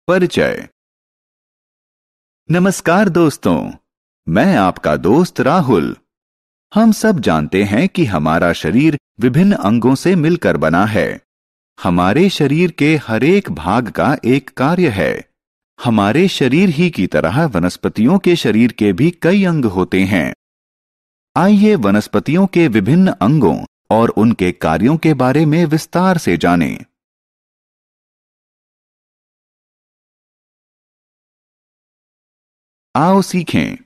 परिचय। नमस्कार दोस्तों, मैं आपका दोस्त राहुल। हम सब जानते हैं कि हमारा शरीर विभिन्न अंगों से मिलकर बना है। हमारे शरीर के हर एक भाग का एक कार्य है। हमारे शरीर ही की तरह वनस्पतियों के शरीर के भी कई अंग होते हैं। आइए वनस्पतियों के विभिन्न अंगों और उनके कार्यों के बारे में विस्तार से जानें। आओ सीखें।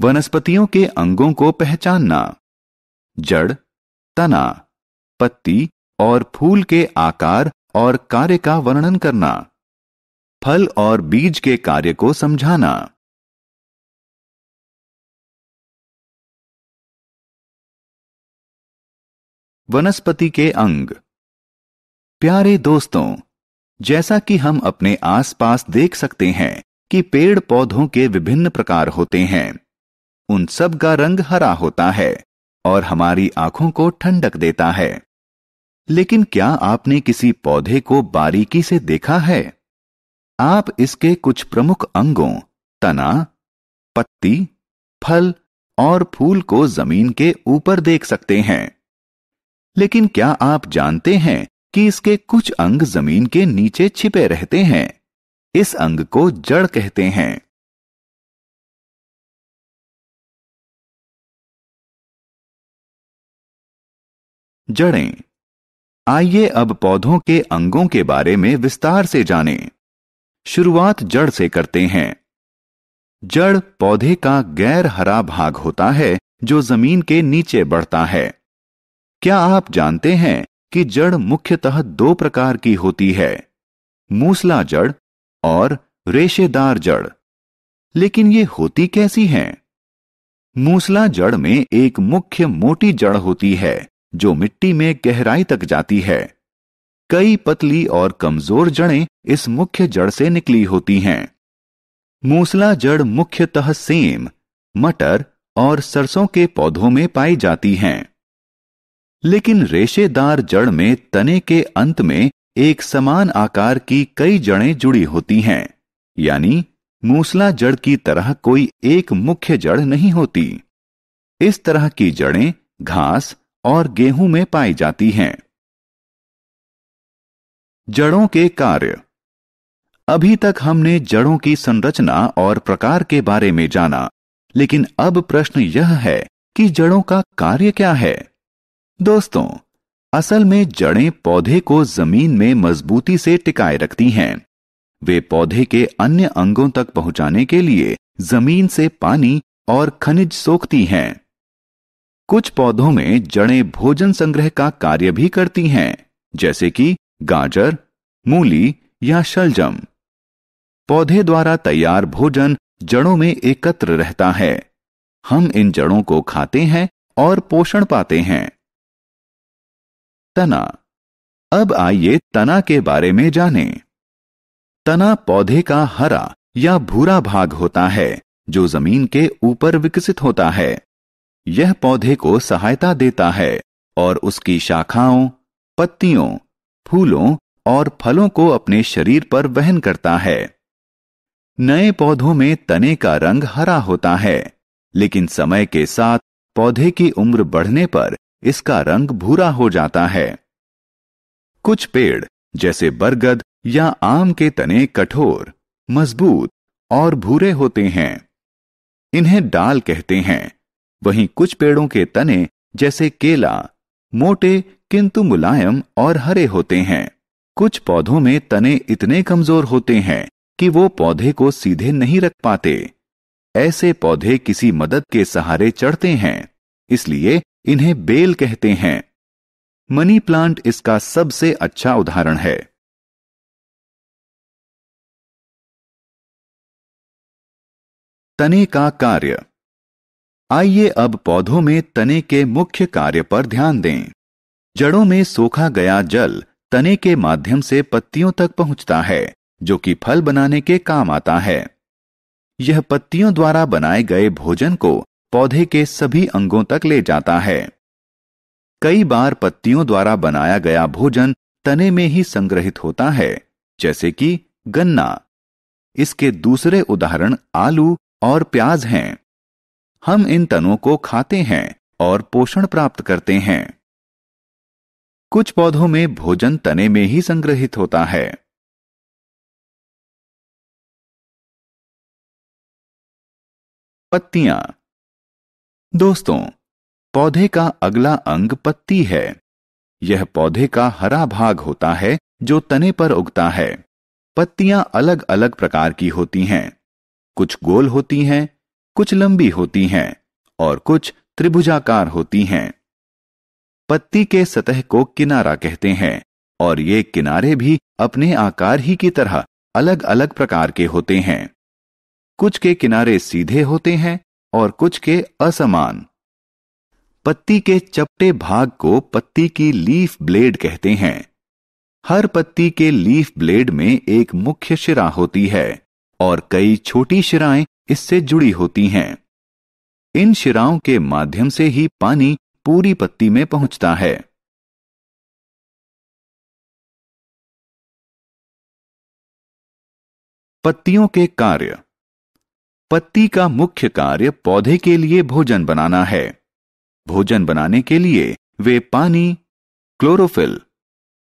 वनस्पतियों के अंगों को पहचानना। जड़, तना, पत्ती और फूल के आकार और कार्य का वर्णन करना। फल और बीज के कार्य को समझाना। वनस्पति के अंग। प्यारे दोस्तों, जैसा कि हम अपने आसपास देख सकते हैं कि पेड़ पौधों के विभिन्न प्रकार होते हैं। उन सब का रंग हरा होता है और हमारी आंखों को ठंडक देता है। लेकिन क्या आपने किसी पौधे को बारीकी से देखा है? आप इसके कुछ प्रमुख अंगों, तना, पत्ती, फल और फूल को जमीन के ऊपर देख सकते हैं। लेकिन क्या आप जानते हैं कि इसके कुछ अंग जमीन के नीचे छिपे रहते हैं? इस अंग को जड़ कहते हैं। जड़ें। आइए अब पौधों के अंगों के बारे में विस्तार से जानें। शुरुआत जड़ से करते हैं। जड़ पौधे का गैर हरा भाग होता है जो जमीन के नीचे बढ़ता है। क्या आप जानते हैं कि जड़ मुख्यतः दो प्रकार की होती है, मूसला जड़ और रेशेदार जड़। लेकिन ये होती कैसी हैं? मूसला जड़ में एक मुख्य मोटी जड़ होती है जो मिट्टी में गहराई तक जाती है। कई पतली और कमजोर जड़ें इस मुख्य जड़ से निकली होती हैं। मूसला जड़ मुख्यतः सेम, मटर और सरसों के पौधों में पाई जाती हैं। लेकिन रेशेदार जड़ में तने के अंत में एक समान आकार की कई जड़ें जुड़ी होती हैं, यानी मूसला जड़ की तरह कोई एक मुख्य जड़ नहीं होती। इस तरह की जड़ें घास और गेहूं में पाई जाती हैं। जड़ों के कार्य। अभी तक हमने जड़ों की संरचना और प्रकार के बारे में जाना, लेकिन अब प्रश्न यह है कि जड़ों का कार्य क्या है? दोस्तों, असल में जड़ें पौधे को जमीन में मजबूती से टिकाए रखती हैं। वे पौधे के अन्य अंगों तक पहुंचाने के लिए जमीन से पानी और खनिज सोखती हैं। कुछ पौधों में जड़ें भोजन संग्रह का कार्य भी करती हैं, जैसे कि गाजर, मूली या शलजम। पौधे द्वारा तैयार भोजन जड़ों में एकत्र रहता है। हम इन जड़ों को खाते हैं और पोषण पाते हैं। तना। अब आइए तना के बारे में जानें। तना पौधे का हरा या भूरा भाग होता है जो जमीन के ऊपर विकसित होता है। यह पौधे को सहायता देता है और उसकी शाखाओं, पत्तियों, फूलों और फलों को अपने शरीर पर वहन करता है। नए पौधों में तने का रंग हरा होता है, लेकिन समय के साथ पौधे की उम्र बढ़ने पर इसका रंग भूरा हो जाता है। कुछ पेड़ जैसे बरगद या आम के तने कठोर, मजबूत और भूरे होते हैं। इन्हें डाल कहते हैं। वहीं कुछ पेड़ों के तने जैसे केला मोटे किंतु मुलायम और हरे होते हैं। कुछ पौधों में तने इतने कमजोर होते हैं कि वो पौधे को सीधे नहीं रख पाते। ऐसे पौधे किसी मदद के सहारे चढ़ते हैं, इसलिए इन्हें बेल कहते हैं। मनी प्लांट इसका सबसे अच्छा उदाहरण है। तने का कार्य। आइए अब पौधों में तने के मुख्य कार्य पर ध्यान दें। जड़ों में सोखा गया जल तने के माध्यम से पत्तियों तक पहुंचता है, जो कि फल बनाने के काम आता है। यह पत्तियों द्वारा बनाए गए भोजन को पौधे के सभी अंगों तक ले जाता है। कई बार पत्तियों द्वारा बनाया गया भोजन तने में ही संग्रहित होता है, जैसे कि गन्ना। इसके दूसरे उदाहरण आलू और प्याज हैं। हम इन तनों को खाते हैं और पोषण प्राप्त करते हैं। कुछ पौधों में भोजन तने में ही संग्रहित होता है। पत्तियां। दोस्तों, पौधे का अगला अंग पत्ती है। यह पौधे का हरा भाग होता है जो तने पर उगता है। पत्तियां अलग अलग प्रकार की होती हैं। कुछ गोल होती हैं, कुछ लंबी होती हैं और कुछ त्रिभुजाकार होती हैं। पत्ती के सतह को किनारा कहते हैं और ये किनारे भी अपने आकार ही की तरह अलग अलग प्रकार के होते हैं। कुछ के किनारे सीधे होते हैं और कुछ के असमान। पत्ती के चपटे भाग को पत्ती की लीफ ब्लेड कहते हैं। हर पत्ती के लीफ ब्लेड में एक मुख्य शिरा होती है और कई छोटी शिराएं इससे जुड़ी होती हैं। इन शिराओं के माध्यम से ही पानी पूरी पत्ती में पहुंचता है। पत्तियों के कार्य। पत्ती का मुख्य कार्य पौधे के लिए भोजन बनाना है। भोजन बनाने के लिए वे पानी, क्लोरोफिल,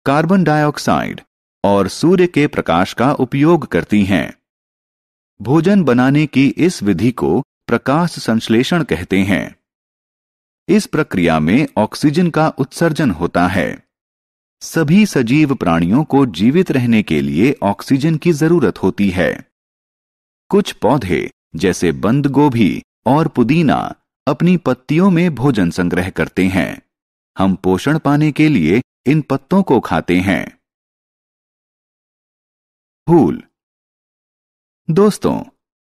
कार्बन डाइऑक्साइड और सूर्य के प्रकाश का उपयोग करती हैं। भोजन बनाने की इस विधि को प्रकाश संश्लेषण कहते हैं। इस प्रक्रिया में ऑक्सीजन का उत्सर्जन होता है। सभी सजीव प्राणियों को जीवित रहने के लिए ऑक्सीजन की जरूरत होती है। कुछ पौधे जैसे बंद गोभी और पुदीना अपनी पत्तियों में भोजन संग्रह करते हैं। हम पोषण पाने के लिए इन पत्तों को खाते हैं। फूल। दोस्तों,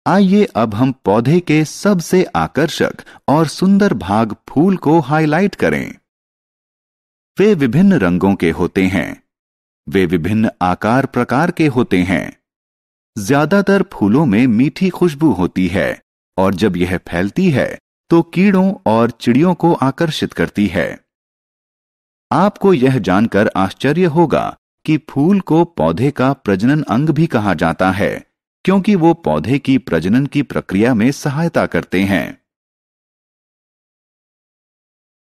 आइए अब हम पौधे के सबसे आकर्षक और सुंदर भाग फूल को हाईलाइट करें। वे विभिन्न रंगों के होते हैं। वे विभिन्न आकार प्रकार के होते हैं। ज्यादातर फूलों में मीठी खुशबू होती है और जब यह फैलती है तो कीड़ों और चिड़ियों को आकर्षित करती है। आपको यह जानकर आश्चर्य होगा कि फूल को पौधे का प्रजनन अंग भी कहा जाता है, क्योंकि वो पौधे की प्रजनन की प्रक्रिया में सहायता करते हैं।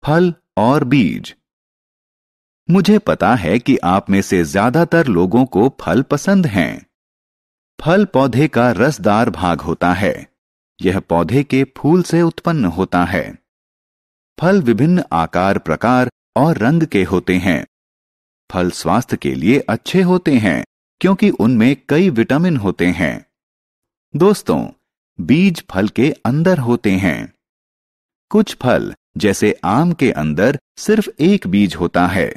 फल और बीज। मुझे पता है कि आप में से ज्यादातर लोगों को फल पसंद हैं। फल पौधे का रसदार भाग होता है। यह पौधे के फूल से उत्पन्न होता है। फल विभिन्न आकार प्रकार और रंग के होते हैं। फल स्वास्थ्य के लिए अच्छे होते हैं क्योंकि उनमें कई विटामिन होते हैं। दोस्तों, बीज फल के अंदर होते हैं। कुछ फल जैसे आम के अंदर सिर्फ एक बीज होता है,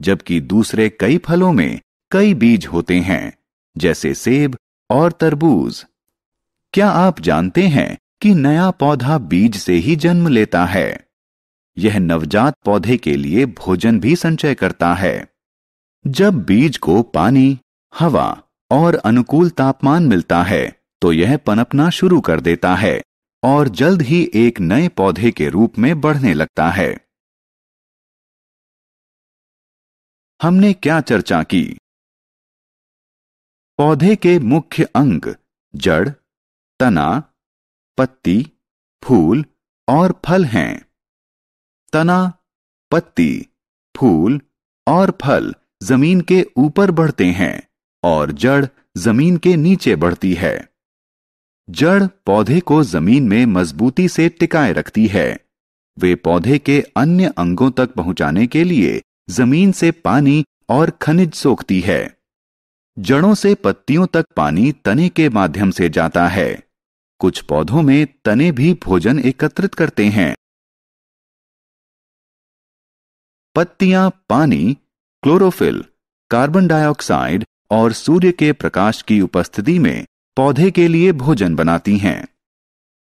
जबकि दूसरे कई फलों में कई बीज होते हैं, जैसे सेब और तरबूज। क्या आप जानते हैं कि नया पौधा बीज से ही जन्म लेता है? यह नवजात पौधे के लिए भोजन भी संचय करता है। जब बीज को पानी, हवा और अनुकूल तापमान मिलता है तो यह पनपना शुरू कर देता है और जल्द ही एक नए पौधे के रूप में बढ़ने लगता है। हमने क्या चर्चा की? पौधे के मुख्य अंग जड़, तना, पत्ती, फूल और फल हैं। तना, पत्ती, फूल और फल जमीन के ऊपर बढ़ते हैं और जड़ जमीन के नीचे बढ़ती है। जड़ पौधे को जमीन में मजबूती से टिकाए रखती है। वे पौधे के अन्य अंगों तक पहुंचाने के लिए जमीन से पानी और खनिज सोखती है। जड़ों से पत्तियों तक पानी तने के माध्यम से जाता है। कुछ पौधों में तने भी भोजन एकत्रित करते हैं। पत्तियां पानी, क्लोरोफिल, कार्बन डाइऑक्साइड और सूर्य के प्रकाश की उपस्थिति में पौधे के लिए भोजन बनाती हैं।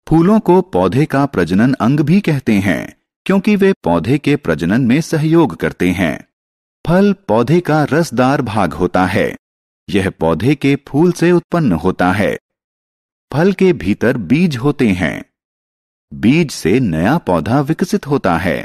फूलों को पौधे का प्रजनन अंग भी कहते हैं, क्योंकि वे पौधे के प्रजनन में सहयोग करते हैं। फल पौधे का रसदार भाग होता है। यह पौधे के फूल से उत्पन्न होता है। फल के भीतर बीज होते हैं। बीज से नया पौधा विकसित होता है।